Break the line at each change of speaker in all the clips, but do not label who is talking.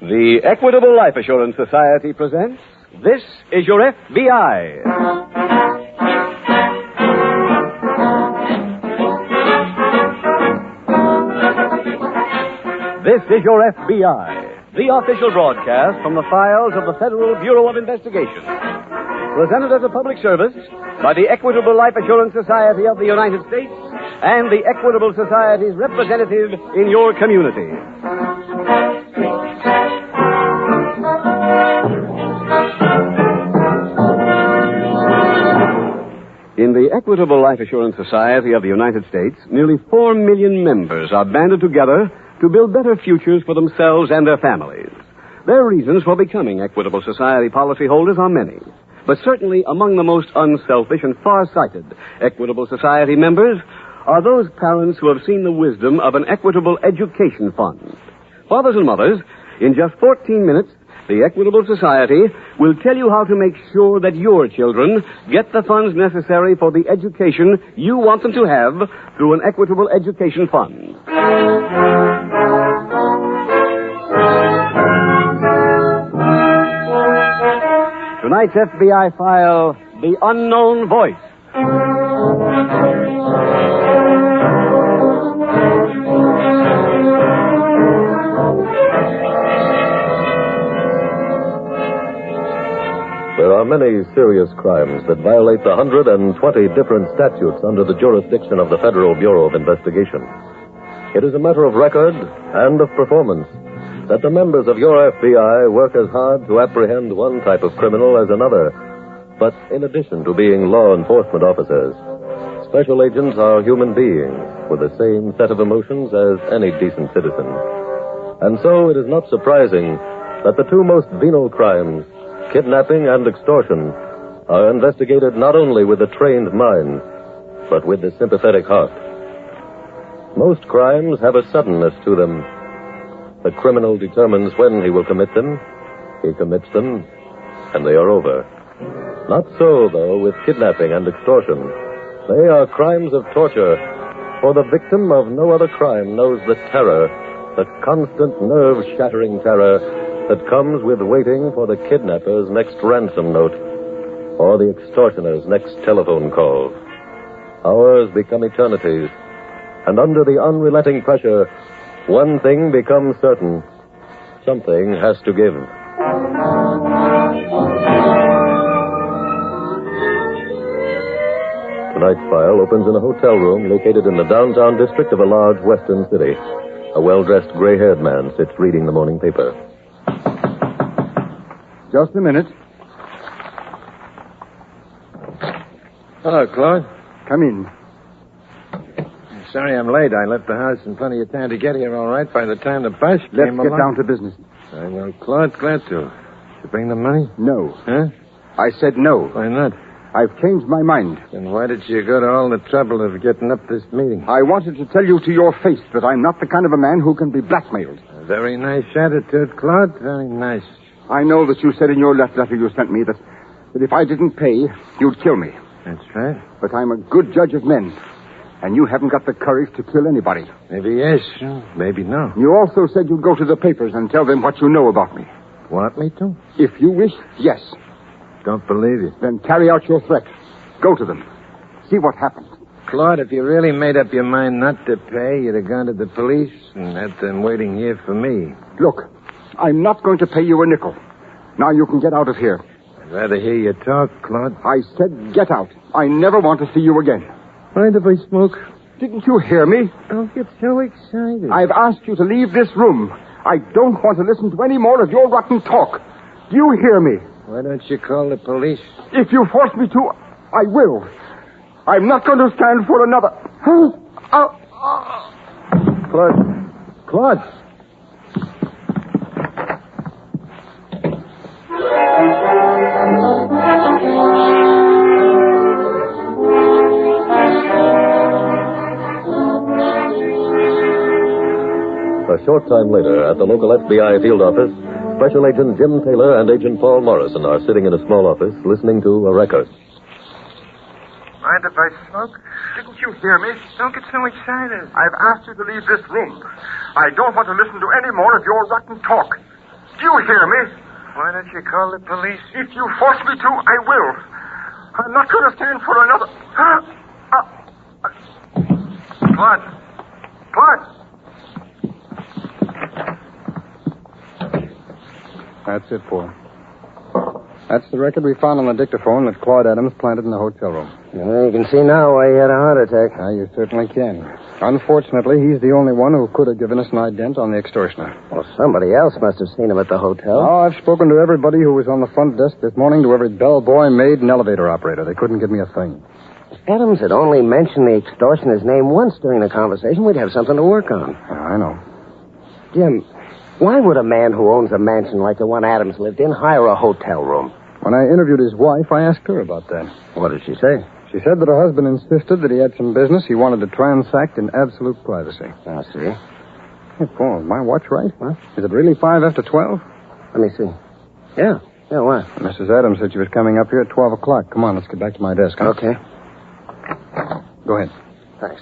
The Equitable Life Assurance Society presents This is Your F.B.I. This is Your F.B.I., the official broadcast from the files of the Federal Bureau of Investigation. Presented as a public service by the Equitable Life Assurance Society of the United States and the Equitable Society's representative in your community. In the Equitable Life Assurance Society of the United States, nearly 4 million members are banded together to build better futures for themselves and their families. Their reasons for becoming Equitable Society policyholders are many, but certainly among the most unselfish and far-sighted Equitable Society members are those parents who have seen the wisdom of an Equitable Education Fund. Fathers and mothers, in just 14 minutes, the Equitable Society will tell you how to make sure that your children get the funds necessary for the education you want them to have through an Equitable Education Fund. Tonight's FBI file, The Unknown Voice.
There are many serious crimes that violate the 120 different statutes under the jurisdiction of the Federal Bureau of Investigation. It is a matter of record and of performance that the members of your FBI work as hard to apprehend one type of criminal as another. But in addition to being law enforcement officers, special agents are human beings with the same set of emotions as any decent citizen. And so it is not surprising that the two most venal crimes, kidnapping and extortion, are investigated not only with a trained mind, but with a sympathetic heart. Most crimes have a suddenness to them. The criminal determines when he will commit them, he commits them, and they are over. Not so, though, with kidnapping and extortion. They are crimes of torture, for the victim of no other crime knows the terror, the constant nerve-shattering terror that comes with waiting for the kidnapper's next ransom note or the extortioner's next telephone call. Hours become eternities, and under the unrelenting pressure, one thing becomes certain. Something has to give. Tonight's file opens in a hotel room located in the downtown district of a large western city. A well-dressed, gray-haired man sits reading the morning paper.
Just a minute.
Hello, Claude.
Come in.
Sorry I'm late. I left the house in plenty of time to get here all right by the time the bus
Let's
came
get
along.
down to business.
Very well, Claude. Glad to. Did you bring the money?
No.
Huh?
I said no.
Why not?
I've changed my mind.
Then why did you go to all the trouble of getting up this meeting?
I wanted to tell you to your face that I'm not the kind of a man who can be blackmailed.
A very nice attitude, Claude. Very nice.
I know that you said in your letter you sent me that if I didn't pay, you'd kill me.
That's right.
But I'm a good judge of men, and you haven't got the courage to kill anybody.
Maybe yes, maybe no.
You also said you'd go to the papers and tell them what you know about me.
Want me to?
If you wish, yes.
Don't believe you.
Then carry out your threat. Go to them. See what happens.
Claude, if you really made up your mind not to pay, you'd have gone to the police and had them waiting here for me.
Look, I'm not going to pay you a nickel. Now you can get out of here.
I'd rather hear you talk, Claude.
I said get out. I never want to see you again.
Mind if I smoke?
Didn't you hear me?
Don't get so excited.
I've asked you to leave this room. I don't want to listen to any more of your rotten talk. Do you hear me?
Why don't you call the police?
If you force me to, I will. I'm not going to stand for another.
Claude.
A short time later, at the local FBI field office, Special Agent Jim Taylor and Agent Paul Morrison are sitting in a small office listening to a record.
Mind if I smoke? Didn't you hear me?
Don't get so excited.
I've asked you to leave this room. I don't want to listen to any more of your rotten talk.
Do you hear me?
Why don't you call the police?
If you force me to, I will. I'm not going to stand for another...
What?
That's it, Paul. That's the record we found on the dictaphone that Claude Adams planted in the hotel room.
Well, you can see now why he had a heart attack.
You certainly can. Unfortunately, he's the only one who could have given us an ident on the extortioner.
Well, somebody else must have seen him at the hotel.
Oh, I've spoken to everybody who was on the front desk this morning, to every bellboy, maid, and elevator operator. They couldn't give me a thing.
If Adams had only mentioned the extortioner's name once during the conversation, we'd have something to work on.
I know.
Jim, why would a man who owns a mansion like the one Adams lived in hire a hotel room?
When I interviewed his wife, I asked her about that.
What did she say?
She said that her husband insisted that he had some business he wanted to transact in absolute privacy.
I see.
Hey, Paul, is my watch right?
What?
Is it really 5 after 12?
Let me see. Yeah, what?
Mrs. Adams said she was coming up here at 12 o'clock. Come on, let's get back to my desk, huh?
Okay.
Go ahead.
Thanks.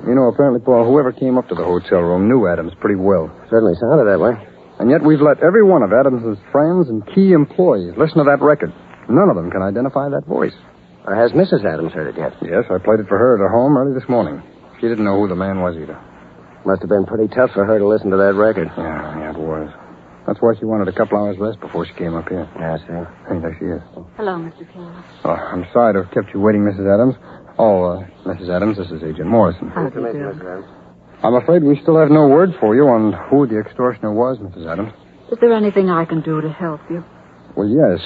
You know, apparently, Paul, whoever came up to the hotel room knew Adams pretty well.
Certainly sounded that way.
And yet we've let every one of Adams's friends and key employees listen to that record. None of them can identify that voice.
Or has Mrs. Adams heard it yet?
Yes, I played it for her at her home early this morning. She didn't know who the man was either.
Must have been pretty tough for her to listen to that record.
Yeah, it was. That's why she wanted a couple hours rest before she came up here.
Yeah, I see.
Hey, there she is.
Hello, Mr. Taylor.
Oh, I'm sorry to have kept you waiting, Mrs. Adams. Oh, Mrs. Adams, this is Agent Morrison.
How do you do?
Mrs. Adams.
I'm afraid we still have no word for you on who the extortioner was, Mrs. Adams.
Is there anything I can do to help you?
Well, yes.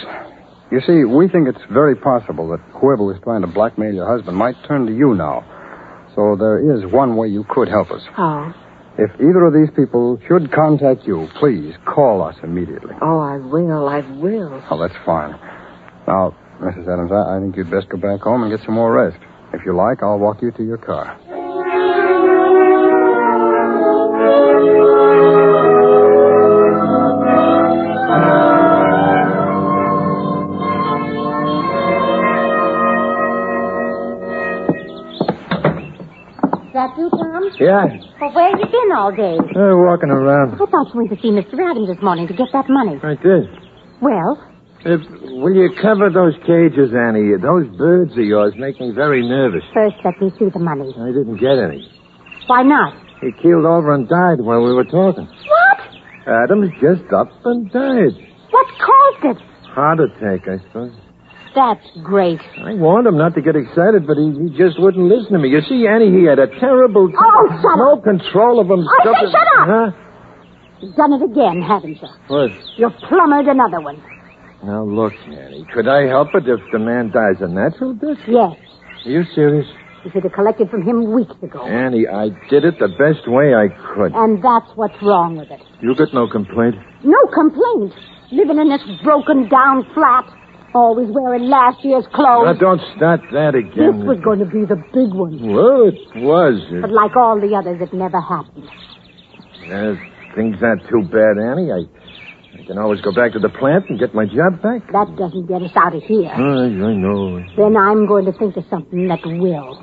You see, we think it's very possible that whoever was trying to blackmail your husband might turn to you now. So there is one way you could help us.
How?
If either of these people should contact you, please call us immediately.
Oh, I will.
Oh, that's fine. Now, Mrs. Adams, I think you'd best go back home and get some more rest. If you like, I'll walk you to your car.
That you, Tom?
Yeah,
Well, where you been all day?
walking around.
I thought you went to see Mr. Adams this morning to get that money.
I did.
Well,
Will you cover those cages, Annie? Those birds of yours make me very nervous.
first let me see the money.
I didn't get any.
Why not?
He keeled over and died while we were talking.
What?
Adams just up and died.
What caused it?
Heart attack, I suppose.
That's great.
I warned him not to get excited, but he just wouldn't listen to me. You see, Annie, he had a terrible...
Oh, shut
no
up.
control of himself.
I say shut up.
Huh?
You've done it again, haven't you?
What?
You've plumbered another one.
Now, look, Annie, could I help it if the man dies a natural death?
Yes.
Are you serious?
You should have collected from him weeks ago.
Annie, I did it the best way I could.
And that's what's wrong with it.
You got no complaint?
No complaint. Living in this broken down flat. Always wearing last year's clothes.
Now, don't start that again.
This was going to be the big one.
Well, it was.
But like all the others, it never happened.
Things aren't too bad, Annie. I can always go back to the plant and get my job back.
That doesn't get us out of here.
I know.
Then I'm going to think of something that will.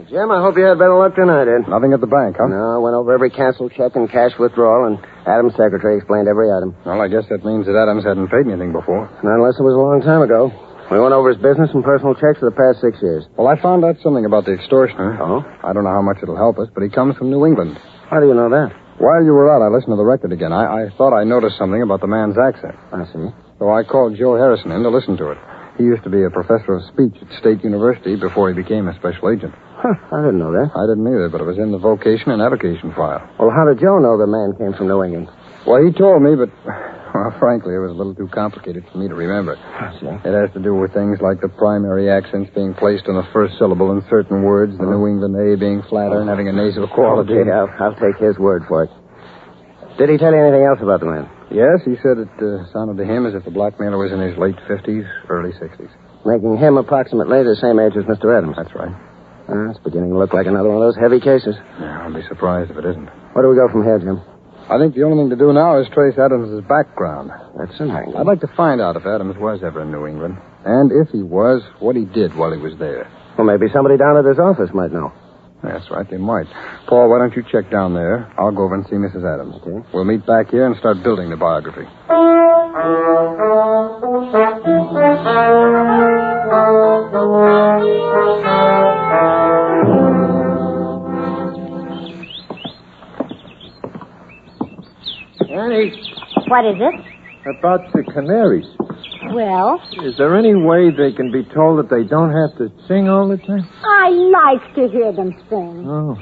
Jim, I hope you had better luck than I did.
Nothing at the bank, huh?
No, I went over every canceled check and cash withdrawal, and Adams' secretary explained every item.
Well, I guess that means that Adams hadn't paid anything before.
Not unless it was a long time ago. We went over his business and personal checks for the past 6 years.
Well, I found out something about the extortioner.
Oh?
I don't know how much it'll help us, but he comes from New England.
How do you know that?
While you were out, I listened to the record again. I thought I noticed something about the man's accent.
I see.
So I called Joe Harrison in to listen to it. He used to be a professor of speech at State University before he became a special agent.
Huh, I didn't know that.
I didn't either, but it was in the vocation and avocation file.
Well, how did Joe know the man came from New England?
Well, he told me, but, well, frankly, it was a little too complicated for me to remember.
I see.
It has to do with things like the primary accents being placed on the first syllable in certain words, the New England A being flatter and having a nasal quality.
Okay, I'll take his word for it. Did he tell you anything else about the man?
Yes, he said it sounded to him as if the blackmailer was in his late 50s, early 60s.
Making him approximately the same age as Mr. Adams.
That's right.
It's beginning to look like another one of those heavy cases.
Yeah, I'll be surprised if it isn't.
Where do we go from here, Jim?
I think the only thing to do now is trace Adams' background.
That's an angle.
I'd like to find out if Adams was ever in New England. And if he was, what he did while he was there.
Well, maybe somebody down at his office might know.
That's right, they might. Paul, why don't you check down there? I'll go over and see Mrs. Adams.
Okay.
We'll meet back here and start building the biography.
Annie,
What is it?
about the canaries.
Well,
Is there any way they can be told that they don't have to sing all the time?
I like to hear them sing.
Oh.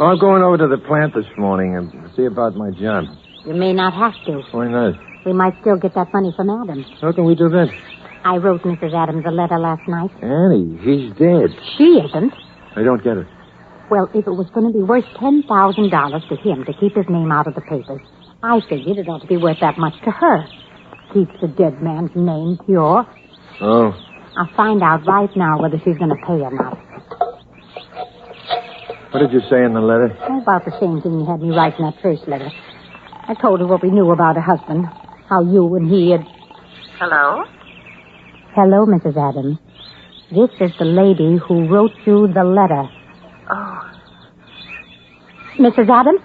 I'm going over to the plant this morning and see about my job.
You may not have to.
Why not?
We might still get that money from Adams.
How can we do that?
I wrote Mrs. Adams a letter last night.
Annie, he's dead.
She isn't.
I don't get it.
Well, if it was going to be worth $10,000 to him to keep his name out of the papers, I figured it ought to be worth that much to her. Keeps the dead man's name pure.
Oh.
I'll find out right now whether she's going to pay or not.
What did you say in the letter?
About the same thing you had me write in that first letter. I told her what we knew about her husband. How you and he had...
Hello?
Hello, Mrs. Adams. This is the lady who wrote you the letter.
Oh,
Mrs. Adams?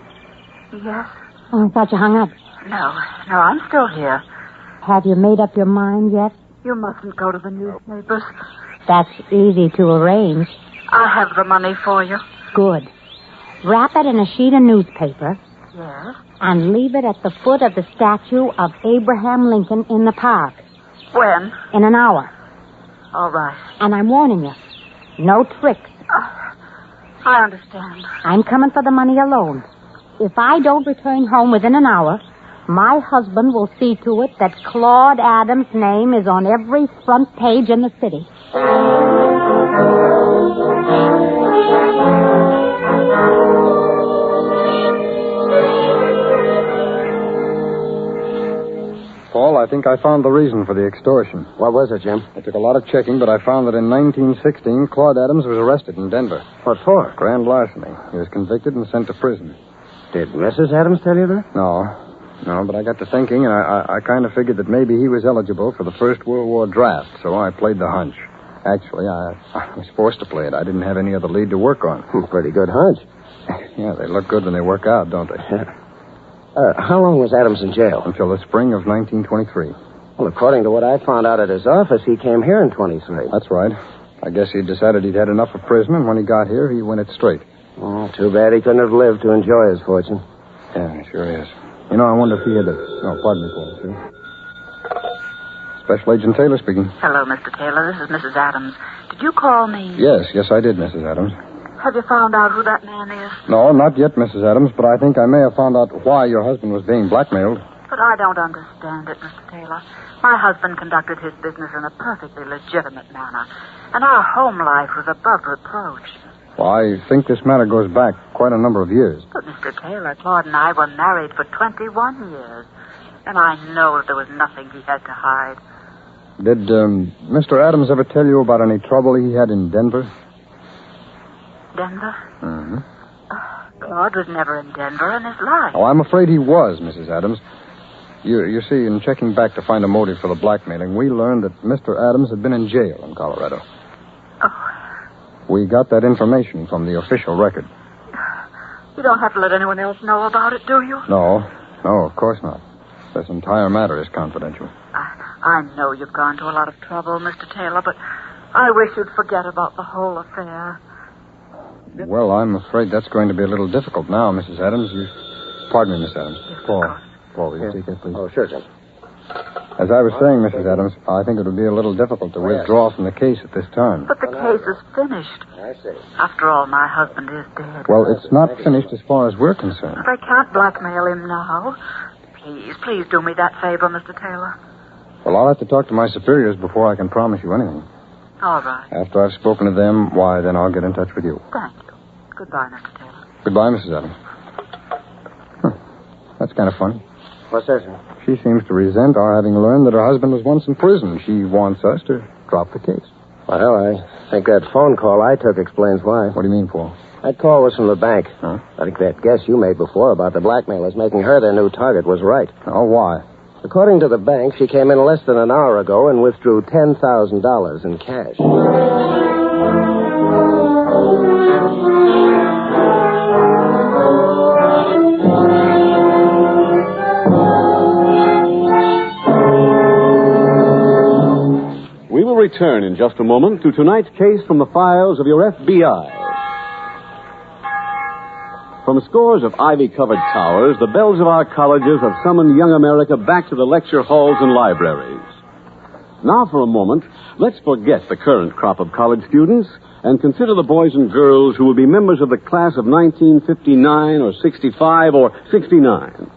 yes.
Oh, I thought you hung up.
No, I'm still here.
Have you made up your mind yet?
You mustn't go to the newspapers.
That's easy to arrange.
I have the money for you.
Good. Wrap it in a sheet of newspaper
Yes?
and leave it at the foot of the statue of Abraham Lincoln in the park
When?
in an hour.
All right.
And I'm warning you, no tricks.
I understand.
I'm coming for the money alone. If I don't return home within an hour, my husband will see to it that Claude Adams' name is on every front page in the city.
Paul, I think I found the reason for the extortion.
What was it, Jim?
I took a lot of checking, but I found that in 1916, Claude Adams was arrested in Denver.
What for?
Grand larceny. He was convicted and sent to prison.
Did Mrs. Adams tell you that?
No, but I got to thinking, and I kind of figured that maybe he was eligible for the First World War draft, so I played the hunch. Actually, I was forced to play it. I didn't have any other lead to work on.
Pretty good hunch.
Yeah, they look good when they work out, don't they?
How long was Adams in jail?
Until the spring of 1923.
Well, according to what I found out at his office, he came here in 23.
That's right. I guess he decided he'd had enough of prison, and when he got here, he went it straight.
Oh, too bad he couldn't have lived to enjoy his fortune.
Yeah, he sure is. You know, I wonder if he had a... Oh, pardon me, Paul, sir. Special Agent Taylor speaking.
Hello, Mr. Taylor. This is Mrs. Adams. Did you call me?
Yes, I did, Mrs. Adams.
Have you found out who that man is?
No, not yet, Mrs. Adams, but I think I may have found out why your husband was being blackmailed.
But I don't understand it, Mr. Taylor. My husband conducted his business in a perfectly legitimate manner, and our home life was above reproach.
Well, I think this matter goes back quite a number of years.
But, Mr. Taylor, Claude and I were married for 21 years, and I know that there was nothing he had to hide.
Did Mr. Adams ever tell you about any trouble he had in Denver?
Denver?
Mm-hmm.
Claude was never in Denver in his life.
Oh, I'm afraid he was, Mrs. Adams. You see, in checking back to find a motive for the blackmailing, we learned that Mr. Adams had been in jail in Colorado.
Oh.
We got that information from the official record.
You don't have to let anyone else know about it, do you?
No, of course not. This entire matter is confidential.
I know you've gone to a lot of trouble, Mr. Taylor, but I wish you'd forget about the whole affair.
Well, I'm afraid that's going to be a little difficult now, Mrs. Adams. Pardon me, Miss Adams. Paul, will you take that, please?
Oh, sure, Jim.
As I was saying, Mrs. Adams, I think it would be a little difficult to withdraw from the case at this time.
But the case is finished.
I see.
After all, my husband is dead.
Well, it's not finished as far as we're concerned.
But I can't blackmail him now. Please do me that favor, Mr. Taylor.
Well, I'll have to talk to my superiors before I can promise you anything.
All right.
After I've spoken to them, why, then I'll get in touch with you.
Thank you. Goodbye, Mr. Taylor.
Goodbye, Mrs. Adams. That's kind of funny.
What's that, sir?
She seems to resent our having learned that her husband was once in prison. She wants us to drop the case.
Well, I think that phone call I took explains why.
What do you mean, Paul?
That call was from the bank.
Huh?
I think that guess you made before about the blackmailers making her their new target was right.
Oh, why?
According to the bank, she came in less than an hour ago and withdrew $10,000 in cash.
We will return in just a moment to tonight's case from the files of your F.B.I. From scores of ivy-covered towers, the bells of our colleges have summoned young America back to the lecture halls and libraries. Now, for a moment, let's forget the current crop of college students and consider the boys and girls who will be members of the class of 1959 or 65 or 69.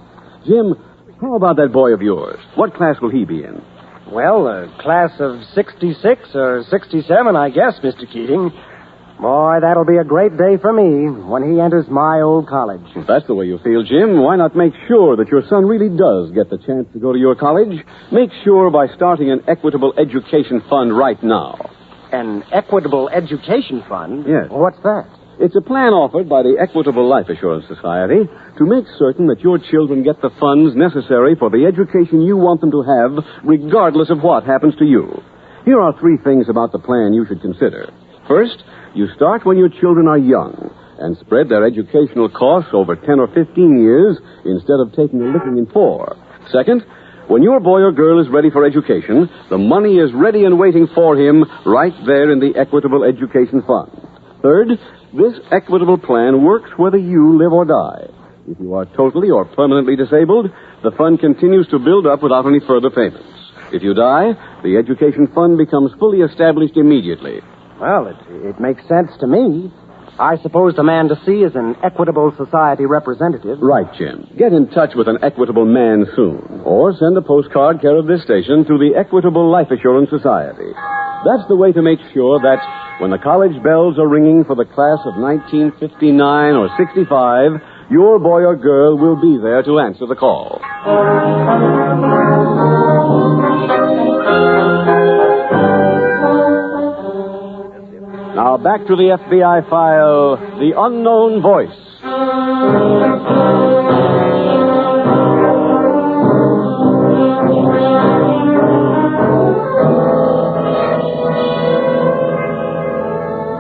Jim, how about that boy of yours? What class will he be in?
Well, a class of 66 or 67, I guess, Mr. Keating. Boy, that'll be a great day for me when he enters my old college.
If that's the way you feel, Jim, why not make sure that your son really does get the chance to go to your college? Make sure by starting an equitable education fund right now.
An equitable education fund?
Yes.
What's that?
It's a plan offered by the Equitable Life Assurance Society to make certain that your children get the funds necessary for the education you want them to have, regardless of what happens to you. Here are 3 things about the plan you should consider. First, you start when your children are young and spread their educational costs over 10 or 15 years instead of taking a licking in 4. Second, when your boy or girl is ready for education, the money is ready and waiting for him right there in the Equitable Education Fund. Third, this equitable plan works whether you live or die. If you are totally or permanently disabled, the fund continues to build up without any further payments. If you die, the education fund becomes fully established immediately.
Well, it makes sense to me. I suppose the man to see is an Equitable Society representative.
Right, Jim. Get in touch with an Equitable man soon. Or send a postcard care of this station to the Equitable Life Assurance Society. That's the way to make sure that when the college bells are ringing for the class of 1959 or 65, your boy or girl will be there to answer the call. Now back to the FBI file, The Unknown Voice.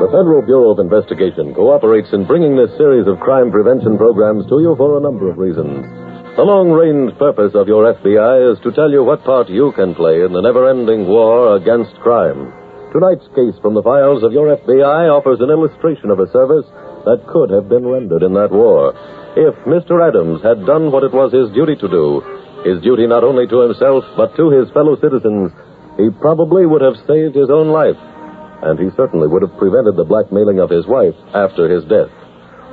The Federal Bureau of Investigation cooperates in bringing this series of crime prevention programs to you for a number of reasons. The long-range purpose of your FBI is to tell you what part you can play in the never-ending war against crime. Tonight's case from the files of your FBI offers an illustration of a service that could have been rendered in that war. If Mr. Adams had done what it was his duty to do, his duty not only to himself but to his fellow citizens, he probably would have saved his own life. And he certainly would have prevented the blackmailing of his wife after his death.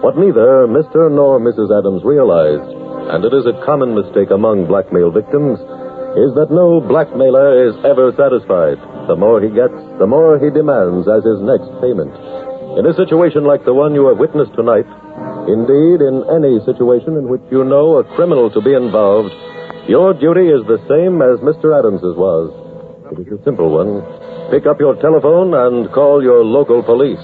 What neither Mr. nor Mrs. Adams realized, and it is a common mistake among blackmail victims, is that no blackmailer is ever satisfied. The more he gets, the more he demands as his next payment. In a situation like the one you have witnessed tonight, indeed in any situation in which you know a criminal to be involved, your duty is the same as Mr. Adams's was. It is a simple one. Pick up your telephone and call your local police.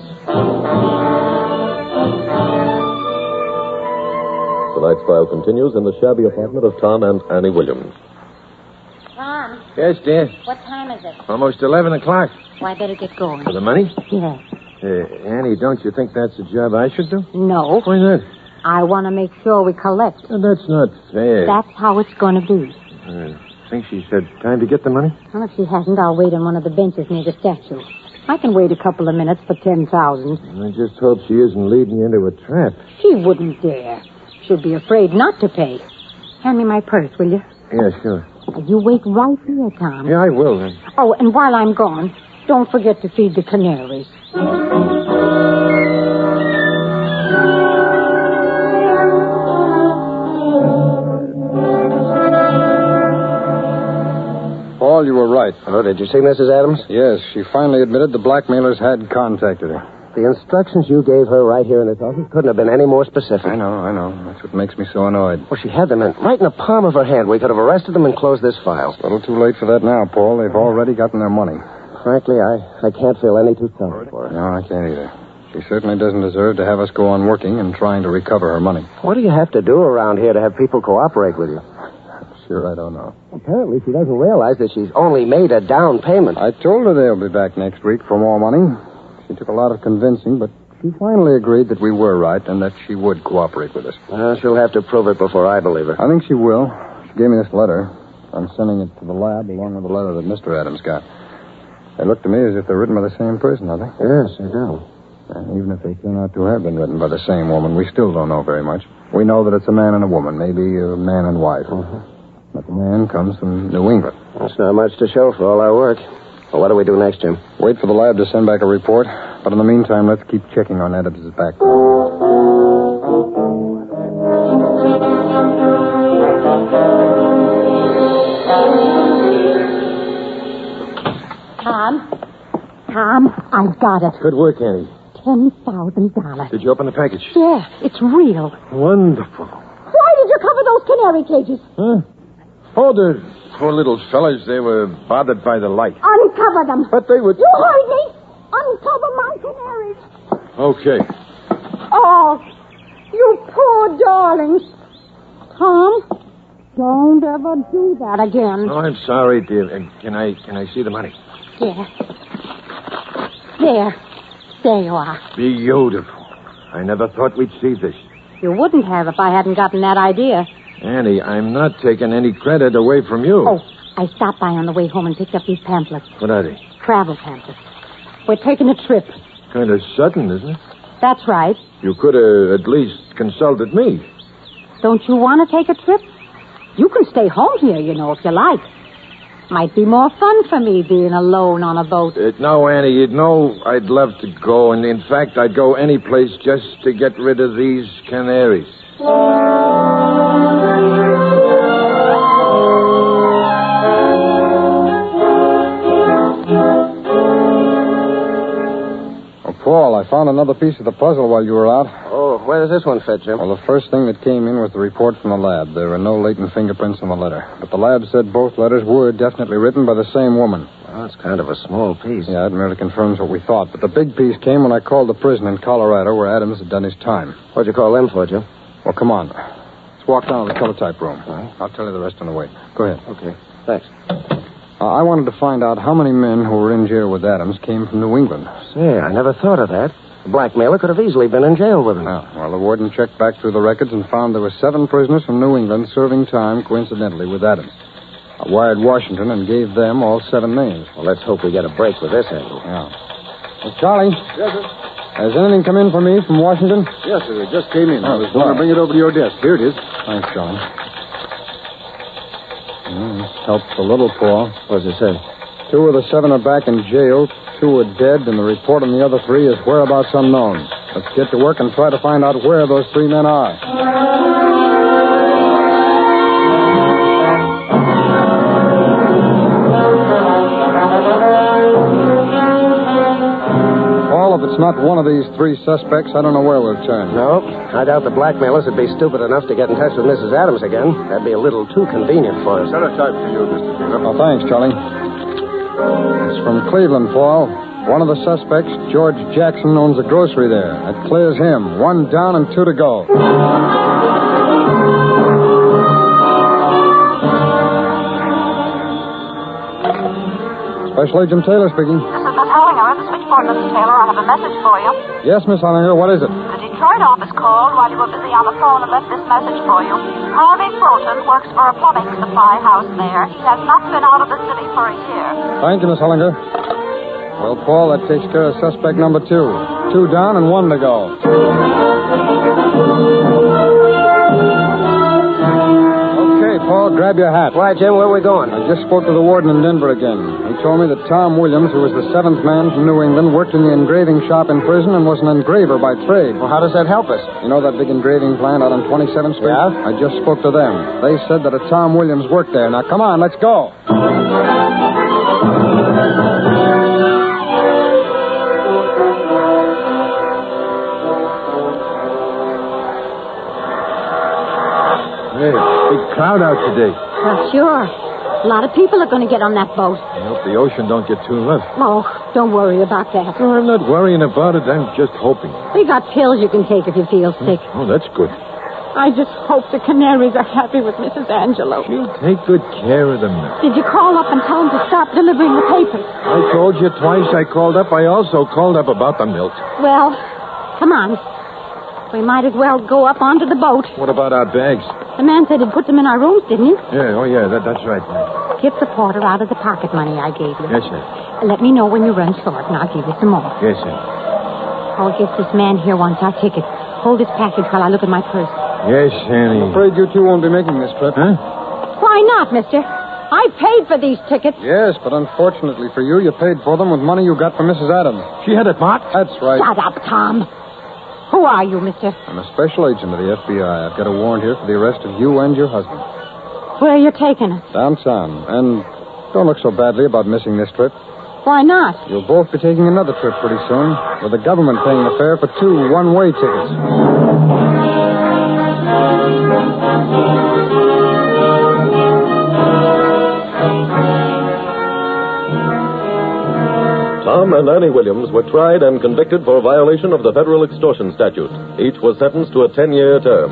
Tonight's file continues in the shabby apartment of Tom and Annie Williams.
Tom,
Yes, dear.
what time is it?
Almost 11 o'clock.
Well, I better get going.
For the money?
Yes.
Annie, don't you think that's a job I should do?
No.
Why not?
I want to make sure we collect.
That's not fair.
That's how it's going to be.
I think she said time to get the money.
Well, if she hasn't, I'll wait on one of the benches near the statue. I can wait a couple of minutes for 10,000.
I just hope she isn't leading you into a trap.
She wouldn't dare. She'd be afraid not to pay. Hand me my purse, will you?
Yeah, sure.
You wait right here, Tom.
Yeah, I will then.
Oh, and while I'm gone, don't forget to feed the canaries.
Paul, you were right.
Oh, did you see Mrs. Adams?
Yes, she finally admitted the blackmailers had contacted her.
The instructions you gave her right here in this office couldn't have been any more specific.
I know. That's what makes me so annoyed.
Well, she had them right in the palm of her hand. We could have arrested them and closed this file.
A little too late for that now, Paul. They've already gotten their money.
Frankly, I can't feel any too sorry for her.
No, I can't either. She certainly doesn't deserve to have us go on working and trying to recover her money.
What do you have to do around here to have people cooperate with you?
Sure, I don't know.
Apparently, she doesn't realize that she's only made a down payment.
I told her they'll be back next week for more money. She took a lot of convincing, but she finally agreed that we were right and that she would cooperate with us.
She'll have to prove it before I believe her.
I think she will. She gave me this letter. I'm sending it to the lab along with the letter that Mr. Adams got. They look to me as if they're written by the same person, don't they?
Yes, they do.
And even if they turn out to have been written by the same woman, we still don't know very much. We know that it's a man and a woman, maybe a man and wife. But the man comes from New England.
That's not much to show for all our work. Well, what do we do next, Jim?
Wait for the lab to send back a report. But in the meantime, let's keep checking on Adams' background.
Tom, I've got it.
Good work, Annie.
$10,000.
Did you open the package?
Yeah, it's real.
Wonderful.
Why did you cover those canary cages?
Huh? Oh, the poor little fellas, they were bothered by the light.
Uncover them.
But they would...
You heard me. Uncover my canaries.
Okay.
Oh, you poor darlings. Tom, don't ever do that again.
Oh, I'm sorry, dear. Can I see the money?
Yeah. There you are.
Beautiful. I never thought we'd see this.
You wouldn't have if I hadn't gotten that idea.
Annie, I'm not taking any credit away from you.
Oh, I stopped by on the way home and picked up these pamphlets.
What are they?
Travel pamphlets. We're taking a trip.
Kind of sudden, isn't it?
That's right.
You could have at least consulted me.
Don't you want to take a trip? You can stay home here, you know, if you like. Might be more fun for me being alone on a boat.
No, Annie, you'd know I'd love to go. And in fact, I'd go any place just to get rid of these canaries.
Paul, I found another piece of the puzzle while you were out.
Oh, where does this one fit, Jim?
Well, the first thing that came in was the report from the lab. There were no latent fingerprints on the letter. But the lab said both letters were definitely written by the same woman.
Well, it's kind of a small piece.
Yeah, it merely confirms what we thought. But the big piece came when I called the prison in Colorado where Adams had done his time.
What'd you call them for, Jim?
Well, come on. Let's walk down to the teletype room. I'll tell you the rest on the way. Go ahead.
Okay, thanks.
I wanted to find out how many men who were in jail with Adams came from New England.
Say, I never thought of that. The blackmailer could have easily been in jail with him.
Well, the warden checked back through the records and found there were 7 prisoners from New England serving time, coincidentally, with Adams. I wired Washington and gave them all 7 names.
Well, let's hope we get a break with this angle.
Yeah. Hey, Charlie.
Yes, sir.
Has anything come in for me from Washington?
Yes, sir. It just came in. I was
Oh,
going to bring it over to your desk. Here it is.
Thanks, Charlie. Helps a little, Paul.
What does it say?
2 of the 7 are back in jail, 2 are dead, and the report on the other 3 is whereabouts unknown. Let's get to work and try to find out where those 3 men are. Paul, if it's not one of these 3 suspects, I don't know where we'll turn.
No, I doubt the blackmailers would be stupid enough to get in touch with Mrs. Adams again. That'd be a little too convenient for us.
Teletype for you, Mr. Taylor.
Oh, thanks, Charlie. It's from Cleveland, Paul. One of the suspects, George Jackson, owns a grocery there. That clears him. 1 down and 2 to go. Special Agent Taylor speaking.
This is Miss Hollinger at the switchboard, Mr. Taylor. I have a message for you.
Yes, Miss Hollinger, what is it?
The Detroit office called while you were busy on the phone and left this message for you. Harvey Fulton works for a plumbing supply house there. He has not been out of the city for a year.
Thank you, Miss Hollinger. Well, Paul, that takes care of suspect number 2. 2 down and 1 to go. Okay, Paul, grab your hat.
Why, Jim, where are we going?
I just spoke to the warden in Denver again. He told me that Tom Williams, who was the 7th man from New England, worked in the engraving shop in prison and was an engraver by trade.
Well, how does that help us?
You know that big engraving plant out on 27th Street?
Yeah?
I just spoke to them. They said that a Tom Williams worked there. Now, come on, let's go.
Hey, big crowd out today.
Sure. A lot of people are going to get on that boat.
I hope the ocean don't get too rough.
Oh, don't worry about that.
No, I'm not worrying about it. I'm just hoping.
We got pills you can take if you feel sick.
Oh, that's good.
I just hope the canaries are happy with Mrs. Angelo.
She'll take good care of them now.
Did you call up and tell them to stop delivering the papers?
I told you twice I called up. I also called up about the milk.
Well, come on. We might as well go up onto the boat.
What about our bags?
The man said he'd put them in our rooms, didn't he?
Yeah, that's right.
Get the porter out of the pocket money I gave you.
Yes, sir.
Let me know when you run short, and I'll give you some more.
Yes, sir.
Oh, I guess this man here wants our ticket. Hold his package while I look at my purse.
Yes, Annie.
I'm afraid you two won't be making this trip.
Huh?
Why not, mister? I paid for these tickets.
Yes, but unfortunately for you, you paid for them with money you got from Mrs. Adams.
She had it marked?
That's right.
Shut up, Tom. Who are you, mister?
I'm a special agent of the FBI. I've got a warrant here for the arrest of you and your husband.
Where are you taking us?
Downtown. And don't look so badly about missing this trip.
Why not?
You'll both be taking another trip pretty soon, with the government paying the fare for 2 one-way tickets.
Tom and Annie Williams were tried and convicted for violation of the federal extortion statute. Each was sentenced to a 10-year term.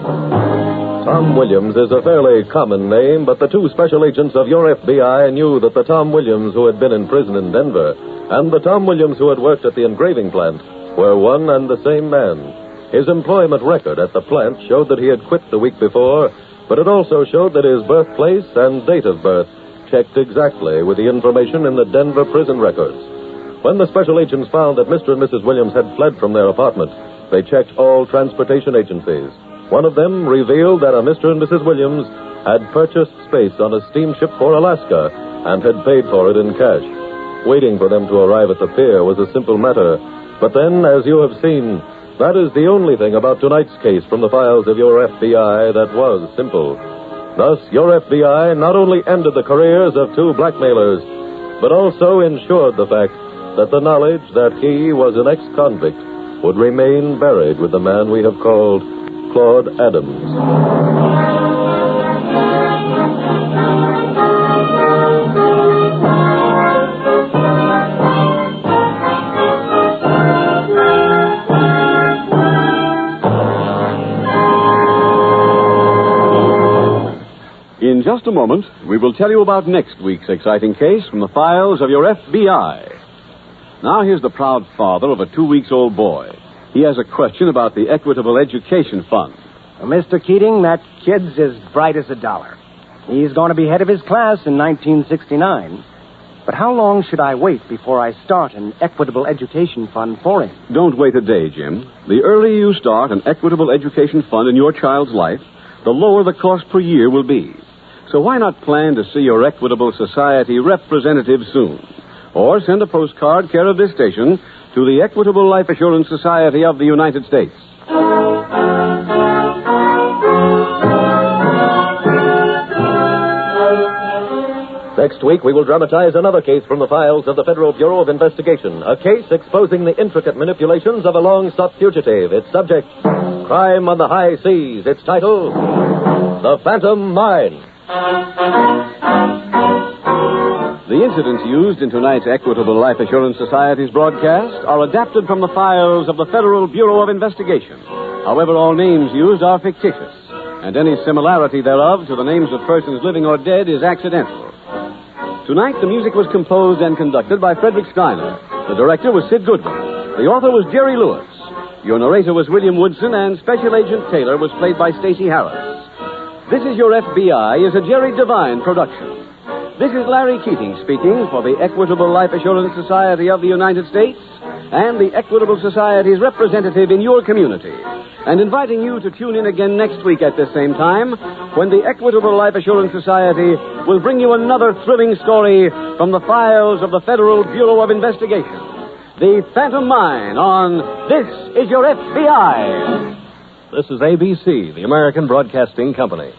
Tom Williams is a fairly common name, but the two special agents of your FBI knew that the Tom Williams who had been in prison in Denver and the Tom Williams who had worked at the engraving plant were one and the same man. His employment record at the plant showed that he had quit the week before, but it also showed that his birthplace and date of birth checked exactly with the information in the Denver prison records. When the special agents found that Mr. and Mrs. Williams had fled from their apartment, they checked all transportation agencies. One of them revealed that a Mr. and Mrs. Williams had purchased space on a steamship for Alaska and had paid for it in cash. Waiting for them to arrive at the pier was a simple matter. But then, as you have seen, that is the only thing about tonight's case from the files of your FBI that was simple. Thus, your FBI not only ended the careers of 2 blackmailers, but also ensured the fact that the knowledge that he was an ex-convict would remain buried with the man we have called Claude Adams.
In just a moment, we will tell you about next week's exciting case from the files of your FBI. Now here's the proud father of a 2-week-old boy. He has a question about the Equitable Education Fund.
Well, Mr. Keating, that kid's as bright as a dollar. He's going to be head of his class in 1969. But how long should I wait before I start an Equitable Education Fund for him?
Don't wait a day, Jim. The earlier you start an Equitable Education Fund in your child's life, the lower the cost per year will be. So why not plan to see your Equitable Society representative soon? Or send a postcard care of this station to the Equitable Life Assurance Society of the United States.
Next week, we will dramatize another case from the files of the Federal Bureau of Investigation. A case exposing the intricate manipulations of a long-sought fugitive. Its subject, Crime on the High Seas. Its title, The Phantom Mine.
The incidents used in tonight's Equitable Life Assurance Society's broadcast are adapted from the files of the Federal Bureau of Investigation. However, all names used are fictitious, and any similarity thereof to the names of persons living or dead is accidental. Tonight, the music was composed and conducted by Frederick Steiner. The director was Sid Goodman. The author was Jerry Lewis. Your narrator was William Woodson, and Special Agent Taylor was played by Stacy Harris. This is Your FBI is a Jerry Devine production. This is Larry Keating speaking for the Equitable Life Assurance Society of the United States and the Equitable Society's representative in your community, and inviting you to tune in again next week at this same time when the Equitable Life Assurance Society will bring you another thrilling story from the files of the Federal Bureau of Investigation. The Phantom Mine on This Is Your FBI.
This is ABC, the American Broadcasting Company.